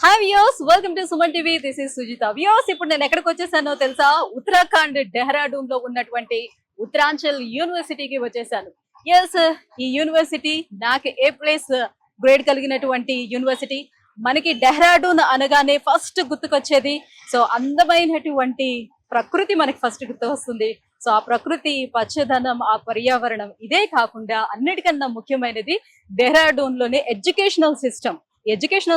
Hi viewers, welcome to Suman TV. This is Sujitha. Viewers, ఇప్పుడు నేను ఎక్కడికి వచ్చేసానో తెలుసా? ఉత్తరాఖండ్ డెహ్రాడూన్ లో ఉన్నటువంటి ఉత్తరాంచల్ యూనివర్సిటీకి వచ్చేసాను. ఎస్, ఈ యూనివర్సిటీ నాకు ఏ ప్లేస్ గ్రేడ్ కలిగినటువంటి యూనివర్సిటీ. మనకి డెహ్రాడూన్ అనగానే ఫస్ట్ గుర్తుకొచ్చేది సో అందమైనటువంటి ప్రకృతి మనకి ఫస్ట్ గుర్తు వస్తుంది. సో ఆ ప్రకృతి, పచ్చదనం, ఆ పర్యావరణం, ఇదే కాకుండా అన్నిటికన్నా ముఖ్యమైనది డెహ్రాడూన్ లోనే ఎడ్యుకేషనల్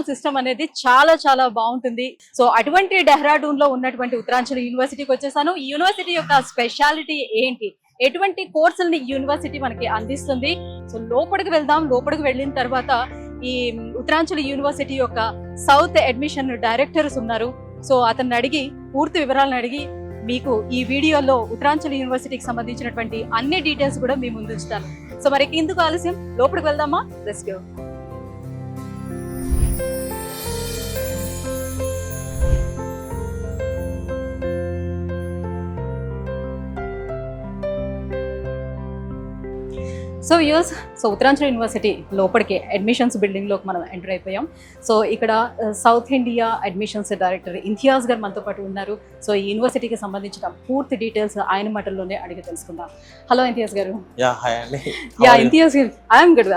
సిస్టమ్ అనేది చాలా చాలా బాగుంటుంది. సో అటువంటి డెహ్రాడూన్ లో ఉన్నటువంటి ఉత్తరాంచల్ యూనివర్సిటీకి వచ్చేసాను. ఈ యూనివర్సిటీ యొక్క స్పెషాలిటీ ఏంటి, ఎటువంటి కోర్సుల్ని యూనివర్సిటీ మనకి అందిస్తుంది, సో లోపలికి వెళ్దాం. లోపలికి వెళ్ళిన తర్వాత ఈ ఉత్తరాంచల్ యూనివర్సిటీ యొక్క సౌత్ అడ్మిషన్ డైరెక్టర్స్ ఉన్నారు. సో అతన్ని అడిగి పూర్తి వివరాలను అడిగి మీకు ఈ వీడియోలో ఉత్తరాంచల్ యూనివర్సిటీకి సంబంధించినటువంటి అన్ని డీటెయిల్స్ కూడా మీ ముందు ఉంచుతాను. సో మరి ఎందుకు ఆలస్యం, లోపలికి వెళ్దామా? Let's go. So Uttaranchal university లోపలికి అడ్మిషన్స్ బిల్డింగ్ లోకి మనం ఎంటర్ అయిపోయాం. సో ఇక్కడ south India admissions director Imtiaz గారు మనతో పాటు ఉన్నారు. సో ఈ యూనివర్సిటీకి సంబంధించిన పూర్తి డీటెయిల్స్ ఆయన మాటల్లోనే అడిగి తెలుసుకుందాం. హలో ఇంతియాజ్ గారు. ఇంతియాజ్ గారు, ఐఎమ్ గుడ్.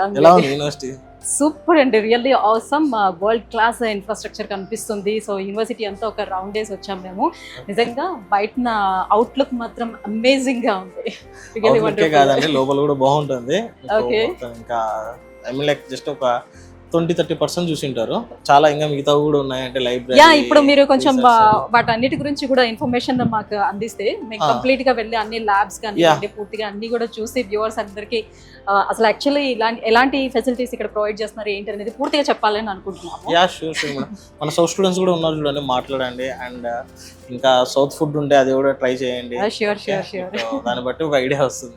సూపర్ అండి, really awesome. World class infrastructure కనిపిస్తుంది. సో యూనివర్సిటీ అంతా ఒక రౌండ్ డేస్ వచ్చాం మేము. నిజంగా బయట అవుట్లుక్ మాత్రం అమేజింగ్ గా ఉంది. లోపల కూడా బాగుంటుంది. ఇంకా ఐ మీన్ లైక్ జస్ట్ ఒక 20-30% చూసింటారు. చాలా ఇంకా మిగతా కూడా ఉన్నాయి, అంటే లైబ్రరీ. ఇప్పుడు మీరు కొంచెం వాటన్నిటి గురించి కూడా ఇన్ఫర్మేషన్ మాకు అందిస్తే మేము కంప్లీట్ గా వెళ్ళి అన్ని ల్యాబ్స్ కానీ పూర్తిగా అన్ని కూడా చూసి వ్యూవర్స్ అందరికి అసలు యాక్చువల్లీ ఎలాంటి ఫెసిలిటీస్ ఇక్కడ ప్రొవైడ్ చేస్తున్నారు ఏంటి అనేది పూర్తిగా చెప్పాలని అనుకుంటున్నాము. మన సౌత్ స్టూడెంట్స్ కూడా ఉన్నారు, చూడండి, మాట్లాడండి. అండ్ ఇంకా సౌత్ ఫుడ్ ఉంటే అది కూడా ట్రై చేయండి. దాన్ని బట్టి ఒక ఐడియా వస్తుంది.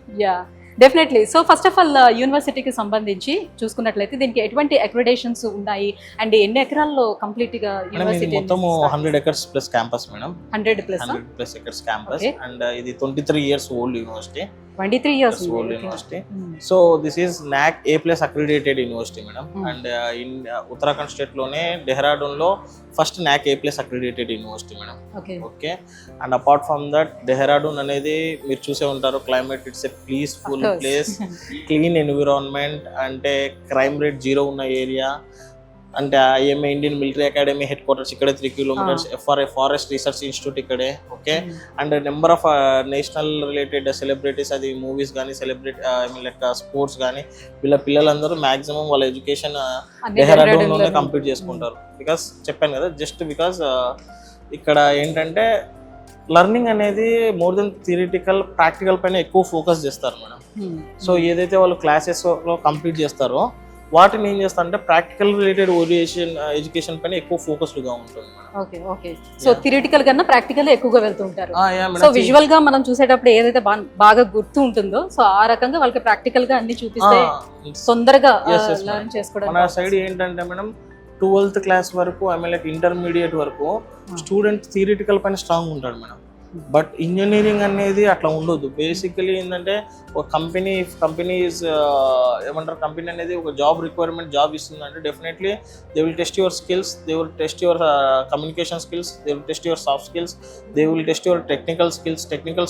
Definitely. So first of all యూనివర్సిటీకి సంబంధించి చూసుకున్నట్లయితే దీనికి ఎటువంటి అక్రిడేషన్స్ ఉన్నాయి అండ్ ఎన్ని ఎకరాల్లో కంప్లీట్ గా యూనివర్సిటీ? మొత్తం 100 acres plus campus madam. 100+ acres campus. And ఇది 23 years old university. 23 years old university. So this is NAC A+ accredited university madam. And in Uttarakhand state lone Dehradun lo first NAC A+ accredited university madam. Okay. And apart from that, Dehradun anedi meer chuse untaru, climate, it's a peaceful place, clean environment, ante crime rate 0 unna area. అంటే IMA Indian military academy headquarters ఇక్కడే 3 kilometers. FRA forest research institute ఇక్కడే. Okay. And number of national related celebrities, అది movies కానీ celebrity I mean like sports కానీ, వీళ్ళ పిల్లలందరూ maximum వాళ్ళ education డెహ్రాడూన్లోనే కంప్లీట్ చేసుకుంటారు. బికాస్ చెప్పాను కదా, జస్ట్ బికాస్ ఇక్కడ ఏంటంటే లెర్నింగ్ అనేది మోర్ దెన్ థియరిటికల్, ప్రాక్టికల్ పైన ఎక్కువ ఫోకస్ చేస్తారు మేడం. సో ఏదైతే వాళ్ళు క్లాసెస్లో కంప్లీట్ చేస్తారో వాటిని ఏం చేస్తారంటే ప్రాక్టికల్ రిలేటెడ్ ఓరియంటేషన్ ఎడ్యుకేషన్ పైన ఎక్కువ ఫోకస్డ్ గా ఉంటుంది. ఓకే. సో థియరిటికల్ కన్నా ప్రాక్టికల్ ఎక్కువగా వెళ్తూ ఉంటారు. సో విజువల్ గా మనం చూసేటప్పుడు ఏదైతే బాగా గుర్తు ఉంటుందో సో ఆ రకంగా వాళ్ళకి ప్రాక్టికల్ గా అన్ని చూపిస్తే తొందరగా లెర్న్ చేసుకోవడం. మన సైడ్ ఏంటంటే మేడం 12th క్లాస్ వరకు ఐ మీన్ లైక్ ఇంటర్మీడియట్ వరకు స్టూడెంట్ థియరిటికల్ పైన స్ట్రాంగ్ ఉంటాడు మేడం. బట్ ఇంజనీరింగ్ అనేది అట్లా ఉండొద్దు. బేసికలీ ఏంటంటే ఒక కంపెనీ ఏమంటారు, కంపెనీ అనేది ఒక జాబ్ రిక్వైర్మెంట్ జాబ్ ఇస్తుందంటే definitely they will test your skills, they will test your communication skills, they will test your soft skills, they will test your technical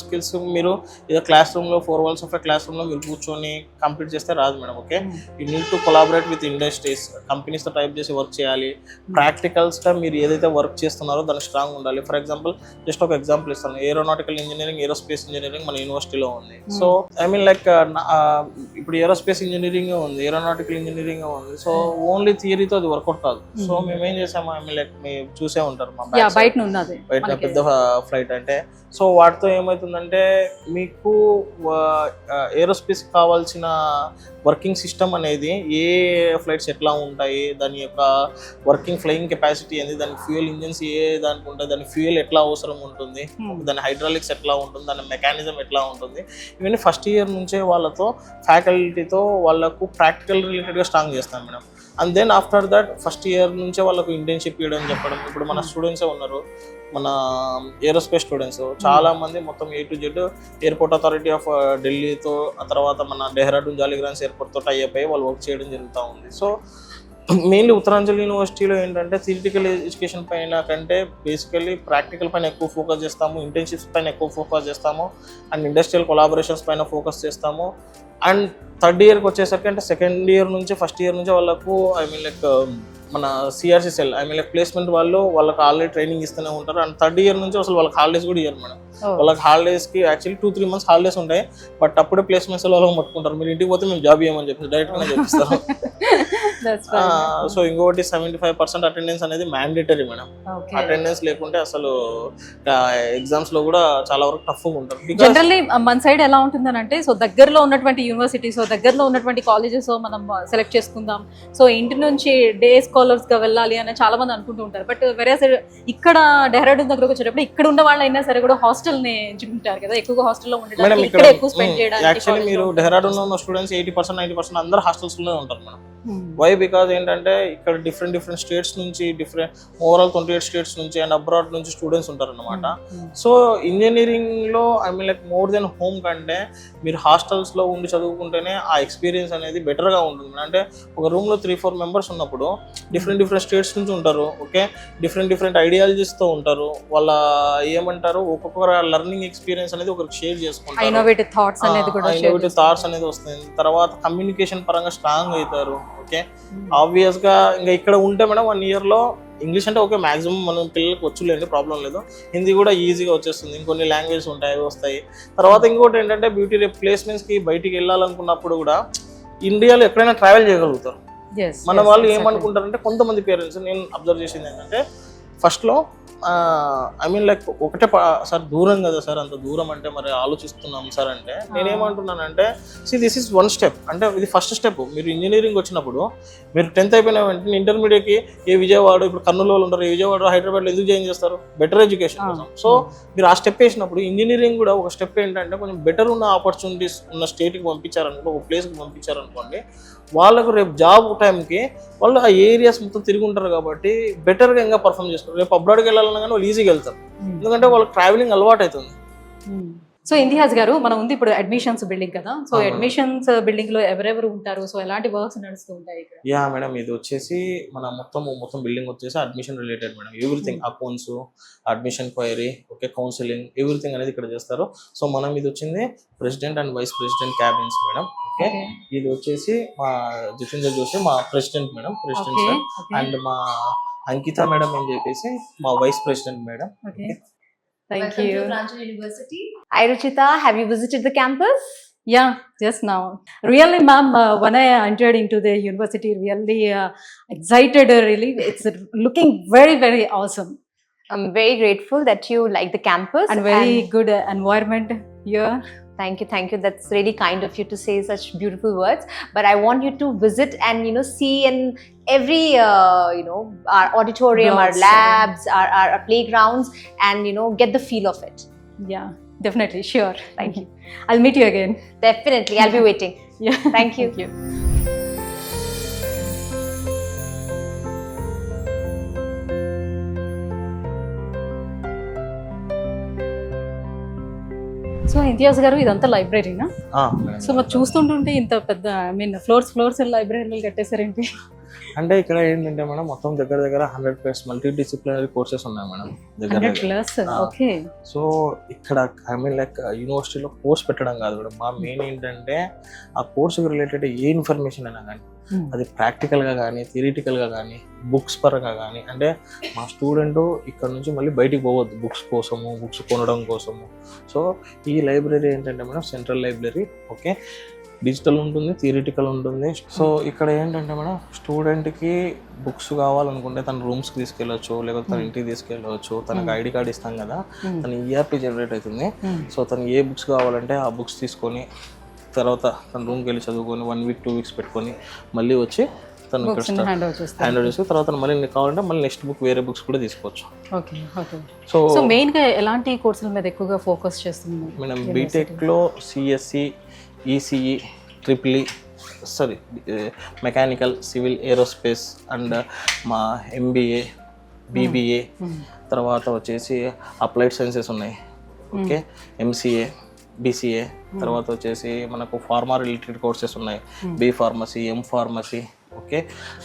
skills. మీరు ఏదో క్లాస్ రూమ్లో 4 walls of class రూమ్లో మీరు కూర్చొని complete చేస్తే రాదు madam. Okay. You need to collaborate with industries, కంపెనీస్తో type చేసి వర్క్ చేయాలి. ప్రాక్టికల్స్గా మీరు ఏదైతే వర్క్ చేస్తున్నారో దాన్ని స్ట్రాంగ్ ఉండాలి. ఫర్ ఎగ్జాంపుల్ జస్ట్ ఒక ఎగ్జాంపుల్ ఇస్తాను. ఏరోనాటికల్ ఇంజనీరింగ్, ఏరోస్పేస్ ఇంజనీరింగ్ మన యూనివర్సిటీలో ఉంది. సో ఐ మీన్ లైక్ ఇప్పుడు ఏరోస్పేస్ ఇంజనీరింగ్ ఉంది, ఏరోనాటికల్ ఇంజనీరింగ్ ఉంది. సో ఓన్లీ థియరీతో అది వర్కౌట్ కాదు. సో మేమేం చేసాము, ఐ మీన్ లైక్ మీరు చూసే ఉంటారు మా బయట పెద్ద ఫ్లైట్ అంటే. సో వాటితో ఏమవుతుందంటే మీకు ఏరోస్పేస్ కావాల్సిన వర్కింగ్ సిస్టమ్ అనేది, ఏ ఫ్లైట్స్ ఎట్లా ఉంటాయి, దాని యొక్క వర్కింగ్ ఫ్లయింగ్ కెపాసిటీ ఏంది, దాని ఫ్యూయల్ ఇంజిన్స్ ఏ దానికి ఉంటాయి, దాని ఫ్యూయల్ ఎట్లా అవసరం ఉంటుంది, దాని హైడ్రాలిక్స్ ఎట్లా ఉంటుంది, దాని మెకానిజం ఎట్లా ఉంటుంది, ఇవన్నీ ఫస్ట్ ఇయర్ నుంచే వాళ్ళతో ఫ్యాకల్టీతో వాళ్ళకు ప్రాక్టికల్ రిలేటెడ్గా స్ట్రాంగ్ చేస్తాం madam. And then after that first year నుంచే వాళ్ళకు ఇంటర్న్షిప్ ఇవ్వడం చెప్పడం. ఇప్పుడు మన స్టూడెంట్సే ఉన్నారు, మన ఏరోస్పేస్ స్టూడెంట్స్ చాలా మంది మొత్తం A to Z airport authority of ఢిల్లీతో, ఆ తర్వాత మన డెహ్రాడూన్ జాలీగ్రాన్స్ ఎయిర్పోర్ట్తో టైఅప్ అయ్యి వాళ్ళు వర్క్ చేయడం జరుగుతూ ఉంది. సో మెయిన్లీ ఉత్తరాంచల్ యూనివర్సిటీలో ఏంటంటే థియరిటికల్ ఎడ్యుకేషన్ పైన కంటే బేసికలీ ప్రాక్టికల్ పైన ఎక్కువ ఫోకస్ చేస్తాము, ఇంటర్న్షిప్స్ పైన ఎక్కువ ఫోకస్ చేస్తాము, అండ్ ఇండస్ట్రియల్ కొలాబరేషన్స్ పైన ఫోకస్ చేస్తాము. అండ్ థర్డ్ ఇయర్కి వచ్చేసరికి అంటే సెకండ్ ఇయర్ నుంచి ఫస్ట్ ఇయర్ నుంచి వాళ్ళకు మన సిఆర్సీ సెల్ ప్లేస్మెంట్ వాళ్ళు వాళ్ళకి ఆల్రెడీ ట్రైనింగ్ ఇస్తూనే ఉంటారు. అండ్ థర్డ్ ఇయర్ నుంచి అసలు వాళ్ళకి హాలిడేస్ కూడా ఇయ్యారు మేడం. వాళ్ళకి హాలిడేస్కి యాక్చువల్లీ 2-3 months హాలిడేస్ ఉంటాయి, బట్ అప్పుడే ప్లేస్మెంట్స్ వాళ్ళకి పట్టుకుంటారు. మీరు ఇంటికి పోతే మేము జాబ్ ఇవ్వమని చెప్పి డైరెక్ట్గానే చెప్పిస్తారు. సో ఇంకొకటి 75% అటెండెన్స్ అనేది మ్యాండేటరీ మేడం. అటెండెన్స్ లేకుంటే అసలు ఎగ్జామ్స్ లో కూడా చాలా వరకు టఫ్గా ఉంటారు. జనరల్లీ మన సైడ్ ఎలా ఉంటుందని అంటే, సో దగ్గరలో ఉన్నటువంటి యూనివర్సిటీస్, దగ్గరలో ఉన్నటువంటి కాలేజెస్ మనం సెలెక్ట్ చేసుకుందాం, సో ఇంటి నుంచి డే స్కాలర్స్ గా వెళ్ళాలి అని చాలా మంది అనుకుంటూ ఉంటారు. బట్ వేరే ఇక్కడ డెహ్రాడూన్ దగ్గరకు వచ్చేటప్పుడు ఇక్కడ ఉన్న వాళ్ళు అయినా సరే కూడా హాస్టల్ ని ఎంచుకుంటారు కదా, ఎక్కువగా హాస్టల్లో ఉండడానికి, ఇక్కడ ఎక్కువ స్పెండ్ చేయడానికి. యాక్చువల్లీ మీరు డెహ్రాడూన్ లో ఉన్న స్టూడెంట్స్ 80%-90% అందరూ హాస్టల్స్ లోనే ఉంటారు మేడం. వై బికాజ్ ఏంటంటే ఇక్కడ డిఫరెంట్ స్టేట్స్ నుంచి ఓవరాల్ 28 స్టేట్స్ నుంచి అండ్ అబ్రాడ్ నుంచి స్టూడెంట్స్ ఉంటారు అనమాట. సో ఇంజనీరింగ్ లో మోర్ దెన్ హోమ్ కంటే మీరు హాస్టల్స్ లో ఉండి చదువుకుంటేనే ఆ ఎక్స్పీరియన్స్ అనేది బెటర్ గా ఉంటుంది. అంటే ఒక రూమ్ లో 3-4 members ఉన్నప్పుడు డిఫరెంట్ స్టేట్స్ నుంచి ఉంటారు. ఓకే, డిఫరెంట్ ఐడియాలజీస్ తో ఉంటారు. వాళ్ళ ఏమంటారు, ఒక్కొక్కరు లెర్నింగ్ ఎక్స్పీరియన్స్ అనేది ఒకరికి షేర్ చేసుకుంటారు. ఇన్నోవేటివ్ థాట్స్ అనేది వస్తుంది. తర్వాత కమ్యూనికేషన్ పరంగా స్ట్రాంగ్ అవుతారు. ఓకే, ఆబ్వియస్ గా ఇంకా ఇక్కడ ఉంటే మేడం 1 year లో ఇంగ్లీష్ అంటే ఓకే మాక్సిమం మనం పిల్లలకి వచ్చులేండి, ప్రాబ్లం లేదు. హిందీ కూడా ఈజీగా వచ్చేస్తుంది. ఇంకొన్ని లాంగ్వేజెస్ ఉంటాయి, అవి వస్తాయి. తర్వాత ఇంకోటి ఏంటంటే బ్యూటీ ప్లేస్మెంట్స్కి బయటికి వెళ్ళాలనుకున్నప్పుడు కూడా ఇండియాలో ఎక్కడైనా ట్రావెల్ చేయగలుగుతారు. మన వాళ్ళు ఏమనుకుంటారంటే, కొంతమంది పేరెంట్స్ నేను అబ్జర్వ్ చేసింది ఏంటంటే, ఫస్ట్లో ఒకటే సార్ దూరం కదా సార్, అంత దూరం అంటే మరి ఆలోచిస్తున్నాం సార్ అంటే, నేనేమంటున్నానంటే దిస్ ఈస్ 1 step. అంటే ఇది ఫస్ట్ స్టెప్. మీరు ఇంజనీరింగ్ వచ్చినప్పుడు మీరు 10th అయిపోయిన వెంటనే ఇంటర్మీడియట్కి విజయవాడ, ఇప్పుడు కర్నూలు వాళ్ళు ఉంటారు, విజయవాడ హైదరాబాద్లో ఎందుకు జాయిన్ చేస్తారు? బెటర్ ఎడ్యుకేషన్ కోసం. సో మీరు ఆ స్టెప్ వేసినప్పుడు ఇంజనీరింగ్ కూడా ఒక స్టెప్ ఏంటంటే, కొంచెం బెటర్ ఉన్న ఆపర్చునిటీస్ ఉన్న స్టేట్కి పంపించారనుకో, ఒక ప్లేస్కి పంపించారనుకోండి, వాళ్ళకు రేపు జాబ్ టైంకి వాళ్ళు ఆ ఏరియాస్ మొత్తం తిరిగి ఉంటారు కాబట్టి బెటర్గా ఇంకా పర్ఫామ్ చేస్తారు. రేపు అబ్రాడ్కి వెళ్ళాలన్నా కానీ వాళ్ళు ఈజీగా వెళ్తారు, ఎందుకంటే వాళ్ళకి ట్రావెలింగ్ అలవాటు అవుతుంది. సో ఇంతియాజ్ గారు, మనం ఉంది ఇప్పుడు అడ్మిషన్స్ బిల్డింగ్ కదా, సో అడ్మిషన్స్ బిల్డింగ్ లో ఎవరెవరు ఉంటారు, సో ఎలాంటి వర్క్స్ నడుస్తూ ఉంటాయి ఇక్కడ? యా మేడం, ఇది వచ్చేసి మన మొత్తం బిల్డింగ్ వచ్చేసి admission related madam. Everything, accounts, admission query, okay, counselling, everything అనేది ఇక్కడ చేస్తారు. సో మనం ఇది వచ్చింది president and vice president cabins madam. Okay, ఇది వచ్చేసి మా జితేంద్ర జోషి మా president madam, president sir. And మా అంకిత మేడం అని చెప్పేసి మా vice president madam. Thank you. To Uttaranchal University. Hi Ruchita, have you visited the campus? Yeah, just now. Really, ma'am, when I entered into the university, really excited, really. It's looking very awesome. I'm very grateful that you like the campus. And very good environment here. Thank you. That's really kind of you to say such beautiful words. But I want you to visit and, see in every, our auditorium, our labs, our playgrounds, and, get the feel of it. Yeah, definitely. Sure. Thank you. I'll meet you again. Definitely. I'll be waiting. Yeah. Thank you. Thank you. So Imtiaz గారు, ఇదంతా లైబ్రరీనా? So మరి చూస్తుంటుంటే ఇంత పెద్ద floors లైబ్రరీలు కట్టేసారేంటి? అంటే ఇక్కడ ఏంటంటే madam, మొత్తం దగ్గర 100+ మల్టీ డిసిప్లినరీ కోర్సెస్ ఉన్నాయి మేడం దగ్గర. ఓకే. సో ఇక్కడ యూనివర్సిటీలో కోర్స్ పెట్టడం కాదు మేడం, మా మెయిన్ ఏంటంటే ఆ కోర్సుకి రిలేటెడ్ ఏ ఇన్ఫర్మేషన్ అయినా కానీ, అది ప్రాక్టికల్గా కానీ థియరిటికల్గా కానీ బుక్స్ పరంగా కానీ, అంటే మా స్టూడెంట్ ఇక్కడ నుంచి మళ్ళీ బయటికి పోవద్దు బుక్స్ కోసము, బుక్స్ కొనడం కోసము. సో ఈ లైబ్రరీ ఏంటంటే madam central library. Okay, digital ఉంటుంది, థియరిటికల్ ఉంటుంది. సో ఇక్కడ ఏంటంటే మేడం, స్టూడెంట్కి బుక్స్ కావాలనుకుంటే తన రూమ్స్కి తీసుకెళ్ళవచ్చు, లేకపోతే తన ఇంటికి తీసుకెళ్ళవచ్చు. తనకు ఐడి కార్డ్ ఇస్తాం కదా, తన ERP జనరేట్ అవుతుంది. సో తను ఏ బుక్స్ కావాలంటే ఆ బుక్స్ తీసుకొని తర్వాత తన రూమ్కి వెళ్ళి చదువుకొని 1 week 2 weeks పెట్టుకొని మళ్ళీ వచ్చి తను ఇక్కడ హ్యాండ్ ఓవర్ చేసి తర్వాత మళ్ళీ కావాలంటే మళ్ళీ నెక్స్ట్ బుక్ వేరే బుక్స్ కూడా తీసుకోవచ్చు. సో మెయిన్ గా ఎలాంటి కోర్సుల మీద ఎక్కువగా ఫోకస్ చేస్తుంది మేడం? బీటెక్లో CSE, ECE, EEE, mechanical, civil, aerospace and మా MBA, BBA, తర్వాత వచ్చేసి అప్లైడ్ సైన్సెస్ ఉన్నాయి. ఓకే, MCA, BCA, తర్వాత వచ్చేసి మనకు ఫార్మా రిలేటెడ్ కోర్సెస్ ఉన్నాయి. B Pharmacy, M Pharmacy, okay.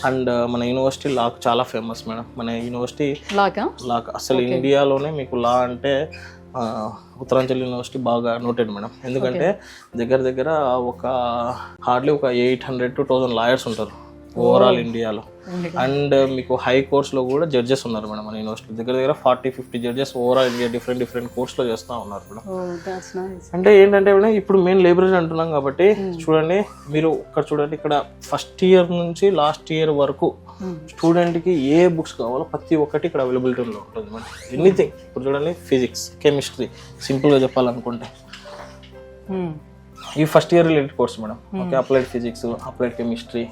And మన యూనివర్సిటీ లా చాలా ఫేమస్ మేడం. మన యూనివర్సిటీ లా అసలు ఇండియాలోనే మీకు లా అంటే ఉత్తరాంచల్ యూనివర్సిటీ బాగా నోటెడ్ మేడం. ఎందుకంటే దగ్గర ఒక హార్డ్లీ ఒక 800 to 1000 లాయర్స్ ఉంటారు ఓవరాల్ ఇండియాలో. అండ్ మీకు హై కోర్ట్స్లో కూడా జడ్జెస్ ఉన్నారు మేడం మన యూనివర్సిటీ. దగ్గర 40-50 జడ్జెస్ ఓవరాల్ ఇండియా డిఫరెంట్ కోర్ట్స్లో చేస్తూ ఉన్నారు మేడం. అంటే ఏంటంటే మేడం ఇప్పుడు మెయిన్ లైబ్రరీ అంటున్నాం కాబట్టి చూడండి, మీరు ఇక్కడ చూడండి, ఇక్కడ ఫస్ట్ ఇయర్ నుంచి లాస్ట్ ఇయర్ వరకు స్టూడెంట్కి ఏ బుక్స్ కావాలో ప్రతి ఒక్కటి ఇక్కడ అవైలబిలిటీలో ఉంటుంది మేడం. ఎనీథింగ్. ఇప్పుడు చూడండి, ఫిజిక్స్, కెమిస్ట్రీ, సింపుల్గా చెప్పాలనుకుంటే ఈ first year related course madam. Okay. Applied physics, applied chemistry,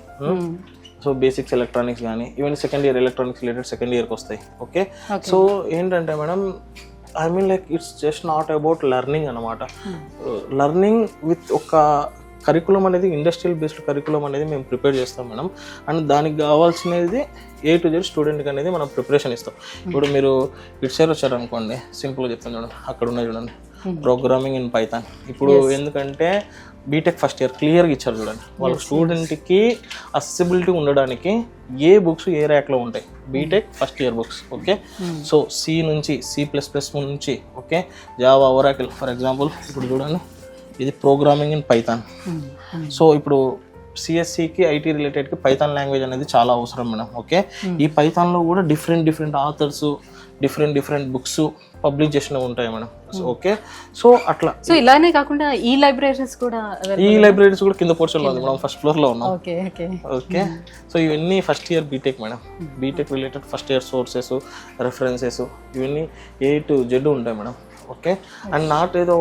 so basics electronics కానీ even second year electronics related second ఇయర్కి వస్తాయి. ఓకే. సో ఏంటంటే madam, I mean like it's just not about learning అనమాట. Learning with ఒక curriculum అనేది, industrial based curriculum అనేది మేము prepare చేస్తాం మేడం. అండ్ దానికి కావాల్సినది A to Z స్టూడెంట్కి అనేది మనం ప్రిపరేషన్ ఇస్తాం. ఇప్పుడు మీరు ఇటు సైడ్ వచ్చారనుకోండి, సింపుల్గా చెప్తాను చూడండి, అక్కడ ఉన్నాయి చూడండి, ప్రోగ్రామింగ్ ఇన్ పైథాన్. ఇప్పుడు ఎందుకంటే బీటెక్ ఫస్ట్ ఇయర్ క్లియర్గా ఇచ్చారు చూడండి, వాళ్ళ స్టూడెంట్కి అక్సెసిబిలిటీ ఉండడానికి ఏ బుక్స్ ఏ ర్యాక్లో ఉంటాయి, BTech first year books. Okay. So C నుంచి C++ నుంచి, okay, Java, Oracle for example. ఇప్పుడు చూడండి, ఇది ప్రోగ్రామింగ్ ఇన్ పైథాన్. సో ఇప్పుడు సిఎస్సికి ఐటీ రిలేటెడ్కి పైథాన్ లాంగ్వేజ్ అనేది చాలా అవసరం మేడం. ఓకే. ఈ పైథాన్లో కూడా different authors different books publish చేసినవి ఉంటాయి మేడం. ఓకే. సో అట్లా. సో ఇలానే కాకుండా ఈ లైబ్రరీస్ కూడా కింద పోర్షన్లో ఉంది మేడం, ఫస్ట్ ఫ్లోర్లో ఉన్నాం. ఓకే. సో ఇవన్నీ first year BTech madam. BTech related first year sources, references ఇవన్నీ A to Z ఉంటాయి మేడం. ఓకే. అండ్ నాట్ ఏదో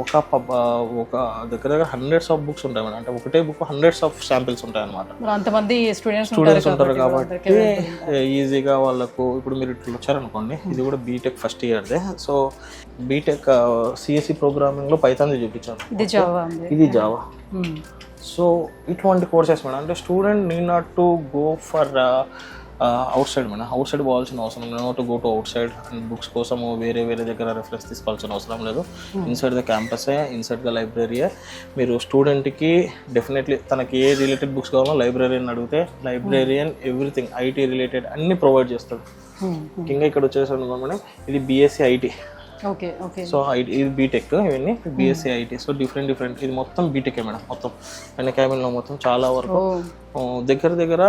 ఒక దగ్గర హండ్రెడ్స్ ఆఫ్ బుక్స్ ఉంటాయి మేడం. అంటే ఒకటే బుక్ హండ్రెడ్స్ ఆఫ్ శాంపిల్స్ ఉంటాయి అనమాట. అంతమంది స్టూడెంట్స్ ఉంటారు కాబట్టి ఈజీగా వాళ్ళకు. ఇప్పుడు మీరు ఇట్లా వచ్చారనుకోండి, ఇది కూడా బీటెక్ ఫస్ట్ ఇయర్దే. సో బీటెక్ సిఎస్సి ప్రోగ్రామింగ్లో పైథాన్ చూపించాను, ఇది జావా. సో ఇటువంటి కోర్సెస్ మేడం. అంటే student need not to go for outside madam. Outside పోవాల్సిన అవసరం లేదు. Not go to outside and books కోసం వేరే దగ్గర రెఫరెన్స్ తీసుకోవాల్సిన అవసరం లేదు. ఇన్సైడ్ ద క్యాంపసే, ఇన్సైడ్ ద లైబ్రరీయే. మీరు స్టూడెంట్కి డెఫినెట్లీ తనకి ఏ రిలేటెడ్ బుక్స్ కావాలో లైబ్రరీని అడిగితే లైబ్రరీయన్ ఎవ్రీథింగ్ ఐటీ రిలేటెడ్ అన్ని ప్రొవైడ్ చేస్తాడు. ముఖ్యంగా ఇక్కడ వచ్చేసాను మేడం, ఇది బీఎస్సీ ఐటీ. సో ఇది బీటెక్, ఇవన్నీ బీఎస్సీ ఐటీ. సో డిఫరెంట్ ఇది మొత్తం బీటెకే మేడం. మొత్తం అన్ని క్యాబిన్లో మొత్తం చాలా వరకు దగ్గర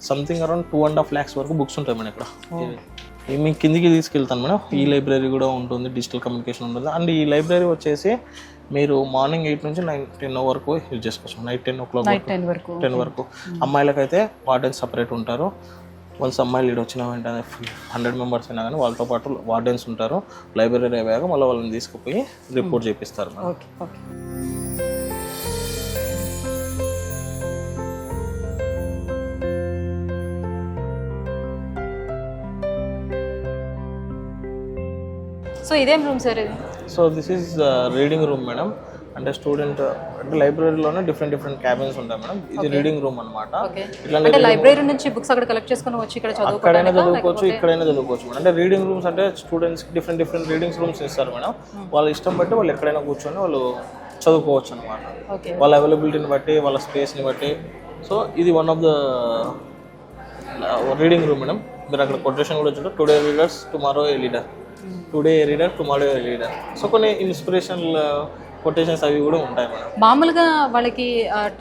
సంథింగ్ అరౌండ్ 2.5 lakhs వరకు బుక్స్ ఉంటాయి మేడం ఇక్కడ. మీ కిందికి తీసుకెళ్తాను మేడం. ఈ లైబ్రరీ కూడా ఉంటుంది, డిజిటల్ కమ్యూనికేషన్ ఉంటుంది. అండ్ ఈ లైబ్రరీ వచ్చేసి మీరు మార్నింగ్ 8 నుంచి 9-10 వరకు యూజ్ చేసుకోవచ్చు. నైట్ 10 o'clock 10 వరకు. అమ్మాయిలకైతే వార్డెన్స్ సపరేట్ ఉంటారు. వన్స్ అమ్మాయిలు లీడ్ వచ్చిన వెంటనే 100 members అయినా కానీ వాళ్ళతో పాటు వార్డెన్స్ ఉంటారు. లైబ్రరీ అయ్యాక మళ్ళీ వాళ్ళని తీసుకుపోయి రిపోర్ట్ చేపిస్తారు మేడం. సో ఇదేం రూమ్ సార్ ఇది? So this is reading room madam. అంటే స్టూడెంట్ అంటే లైబ్రరీలోనే డిఫరెంట్ క్యాబిన్స్ ఉంటాయి మేడం. ఇది రీడింగ్ రూమ్ అనమాట. అంటే లైబ్రరీ నుంచి బుక్స్ అక్కడ కలెక్ట్ చేసుకొని వచ్చి ఇక్కడ అక్కడైనా చదువుకోవచ్చు, ఇక్కడైనా చదువుకోవచ్చు మేడం. అంటే రీడింగ్ రూమ్స్ అంటే స్టూడెంట్స్కి డిఫరెంట్ రీడింగ్ రూమ్స్ ఇస్తారు మేడం. వాళ్ళ ఇష్టం బట్టి వాళ్ళు ఎక్కడైనా కూర్చొని వాళ్ళు చదువుకోవచ్చు అనమాట. వాళ్ళ అవైలబిలిటీని బట్టి, వాళ్ళ స్పేస్ని బట్టి. సో ఇది one of the reading room madam. మీరు అక్కడ కొటేషన్ కూడా వచ్చారు, టుడే రీడర్స్ టుమారో ఏ లీడర్, టుడే ఏ రీడర్ టుమారో ఏ లీడర్. సో కొన్ని ఇన్స్పిరేషనల్ కొటేషన్స్ అవి కూడా ఉంటాయి మేడం. మామూలుగా వాళ్ళకి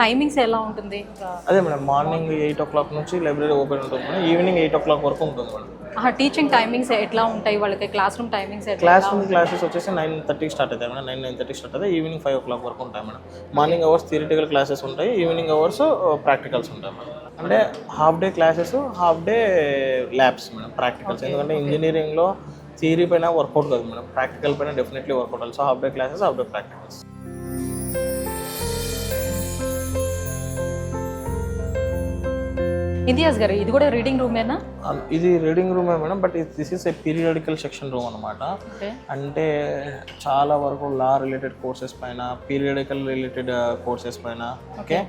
టైమింగ్స్ ఎలా ఉంటుంది? అదే మేడం, మార్నింగ్ 8 o'clock నుంచి లైబ్రరీ ఓపెన్ ఉంటుంది మేడం. ఈవినింగ్ 8 o'clock వరకు ఉంటుంది మేడం. టీచింగ్ టైమింగ్స్ ఎట్లా ఉంటాయి వాళ్ళకి? క్లాస్ రూమ్ టైమింగ్స్ క్లాసెస్ వచ్చేసి 9:30 స్టార్ట్ అవుతాయి మేడం. 9:30 స్టార్ట్ అవుతాయి. ఈవినింగ్ 5 o'clock వరకు ఉంటాయి madam. Morning hours theoretical classes ఉంటాయి, ఈవినింగ్ అవర్స్ ప్రాక్టికల్స్ ఉంటాయి మేడం. అంటే half day classes, half day labs madam, practicals. ఎందుకంటే ఇంజనీరింగ్లో థియరీ పైన వర్కౌట్ కాదు మేడం, ప్రాక్టికల్ పైన డెఫినెట్లీ వర్కౌట్ అవ్వాలి. So half day classes, half day practicals. Imtiaz గారు, ఇది కూడా రీడింగ్ రూమేనా? ఇది రీడింగ్ రూమే madam, but this is a periodical section room అనమాట. అంటే చాలా వరకు లా రిలేటెడ్ కోర్సెస్ పైన, పీరియాడికల్ రిలేటెడ్ కోర్సెస్ పైన, ఓకే,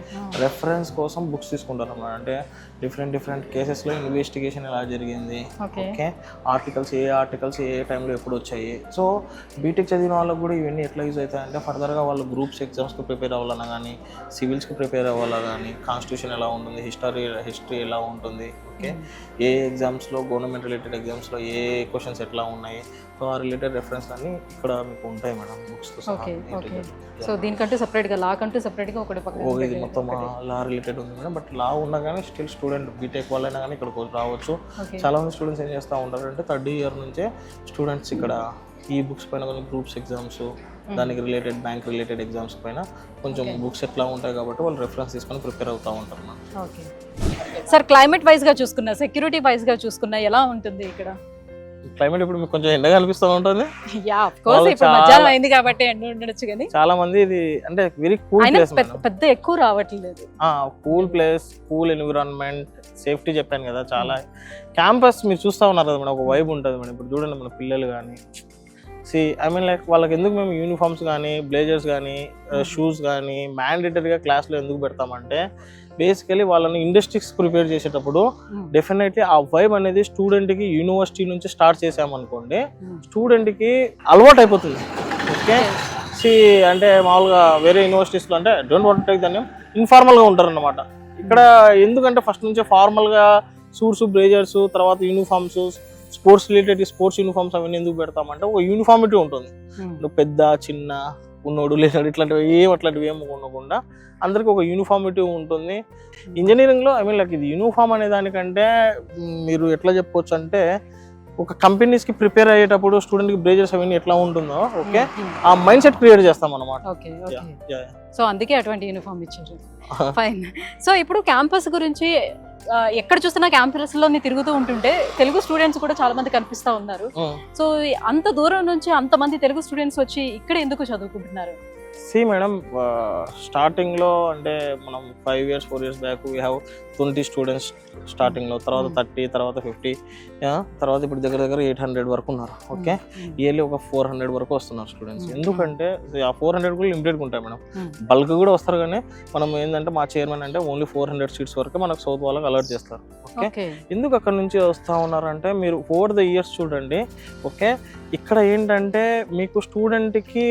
రెఫరెన్స్ కోసం బుక్స్ తీసుకుంటారు అన్నమాట. అంటే డిఫరెంట్ కేసెస్లో ఇన్వెస్టిగేషన్ ఎలా జరిగింది, ఓకే ఓకే ఆర్టికల్స్ ఏ టైంలో ఎప్పుడు వచ్చాయి. సో బీటెక్ చదివిన వాళ్ళకి కూడా ఇవన్నీ ఎట్లా యూజ్ అవుతాయంటే ఫర్దర్గా వాళ్ళు గ్రూప్స్ ఎగ్జామ్స్కి ప్రిపేర్ అవ్వాలన్నా కానీ, సివిల్స్కి ప్రిపేర్ అవ్వాలా కానీ, కాన్స్టిట్యూషన్ ఎలా ఉంటుంది, హిస్టరీ ఎలా ఉంటుంది, ఓకే ఏ ఎగ్జామ్స్లో గవర్నమెంట్ రిలేటెడ్ ఎగ్జామ్స్లో ఏ క్వశ్చన్స్ ఎట్లా ఉన్నాయి, సో ఆ రిలేటెడ్ రెఫరెన్స్ అన్నీ ఇక్కడ మీకు ఉంటాయి మేడం బుక్స్తో సహా. ఓకే ఓకే సో దీనికంటూ సపరేట్గా లా కంటూ సపరేట్గా ఒకటి పక్కన ఇది మొత్తం లా రిలేటెడ్ ఉంది మేడం. బట్ లా ఉన్నా కానీ స్టిల్ స్టూడెంట్ బీటెక్ వాళ్ళైనా కానీ ఇక్కడికి రావచ్చు. చాలా మంది స్టూడెంట్స్ ఏం చేస్తూ ఉంటారు అంటే 3rd ఇయర్ నుంచే స్టూడెంట్స్ ఇక్కడ ఈ బుక్స్ పైన కొన్ని గ్రూప్స్ ఎగ్జామ్స్, దానికి రిలేటెడ్ బ్యాంక్ రిలేటెడ్ ఎగ్జామ్స్ పైన కొంచెం బుక్స్ ఎట్లా ఉంటాయి కాబట్టి వాళ్ళు రెఫరెన్స్ తీసుకొని ప్రిపేర్ అవుతూ ఉంటారు మేడం. ఓకే సార్, క్లైమేట్ వైజ్గా చూసుకున్నా, సెక్యూరిటీ వైజ్గా చూసుకున్నా ఎలా ఉంటుంది ఇక్కడ? క్లైమేట్ ఇప్పుడు మీకు కొంచెం ఎండగా అనిపిస్తూ ఉంటుంది. యా ఆఫ్ కోర్స్, ఇప్పుడు మధ్యాహ్నం అయింది కాబట్టి ఎండ ఉండొచ్చు కానీ చాలా మంది ఇది అంటే వెరీ కూల్ ప్లేస్, పెద్ద ఎక్కువ రావట్లేదు. Cool place, cool environment, safety చెప్పాను కదా. చాలా క్యాంపస్ మీరు చూస్తూ ఉన్నారు కదా మేడం, ఒక వైబ్ ఉంటుంది మేడం. ఇప్పుడు చూడండి మన పిల్లలు కానీ ఐ మీన్ లైక్ వాళ్ళకి ఎందుకు మేము యూనిఫామ్స్ కానీ, బ్లేజర్స్ కానీ, షూస్ కానీ మ్యాండేటరీగా క్లాస్లో ఎందుకు పెడతామంటే బేసికలీ వాళ్ళని ఇండస్ట్రీస్ ప్రిపేర్ చేసేటప్పుడు డెఫినెట్లీ ఆ వైబ్ అనేది స్టూడెంట్కి యూనివర్సిటీ నుంచి స్టార్ట్ చేసామనుకోండి స్టూడెంట్కి అలవాటు అయిపోతుంది. ఓకే అంటే మామూలుగా వేరే యూనివర్సిటీస్లో అంటే డోంట్ వాంట్ టేక్ దాన్ని ఇన్ఫార్మల్గా ఉంటారన్నమాట. ఇక్కడ ఎందుకంటే ఫస్ట్ నుంచే ఫార్మల్గా సూట్స్, బ్లేజర్స్, తర్వాత uniforms, sports related sports uniforms అవన్నీ ఎందుకు పెడతామంటే ఒక యూనిఫార్మిటీ ఉంటుంది. పెద్ద చిన్న ఉన్నోడు లేనాడు అట్లాంటివి ఏమి ఉండకుండా అందరికి ఒక యూనిఫార్మిటీ ఉంటుంది. ఇంజనీరింగ్లో ఐ మీన్ లైక్ ఇది యూనిఫామ్ అనే దానికంటే మీరు ఎట్లా చెప్పుకోవచ్చు అంటే ఒక కంపెనీస్కి ప్రిపేర్ అయ్యేటప్పుడు స్టూడెంట్కి బ్లేజర్స్ అవన్నీ ఎట్లా ఉంటుందో ఓకే ఆ మైండ్ సెట్ క్రియేట్ చేస్తాం అన్నమాట. సో అందుకే అటువంటి యూనిఫామ్ ఇచ్చారు. ఫైన్. సో ఇప్పుడు క్యాంపస్ గురించి ఎక్కడ చూసినా క్యాంపస్లోని తిరుగుతూ ఉంటుంటే తెలుగు స్టూడెంట్స్ కూడా చాలా మంది కనిపిస్తూ ఉన్నారు. సో అంత దూరం నుంచి అంతమంది తెలుగు స్టూడెంట్స్ వచ్చి ఇక్కడ ఎందుకు చదువుకుంటున్నారు? మేడం స్టార్టింగ్లో అంటే మనం 5 years 4 years back we have 20 students స్టార్టింగ్లో, తర్వాత 30, తర్వాత 50, తర్వాత ఇప్పుడు దగ్గర 800 వరకు ఉన్నారు. ఓకే ఇయర్లీ ఒక 400 వరకు వస్తున్నారు స్టూడెంట్స్. ఎందుకంటే ఆ 400 కూడా లిమిటెడ్గా ఉంటాయి మేడం, బల్క్ కూడా వస్తారు. కానీ మనం ఏంటంటే మా చైర్మన్ అంటే ఓన్లీ 400 seats వరకు మనకు సౌత్ వాళ్ళకి అలర్ట్ చేస్తారు. ఓకే ఎందుకు అక్కడ నుంచి వస్తూ ఉన్నారంటే మీరు ఓవర్ ద ఇయర్స్ చూడండి. ఓకే ఇక్కడ ఏంటంటే మీకు స్టూడెంట్కి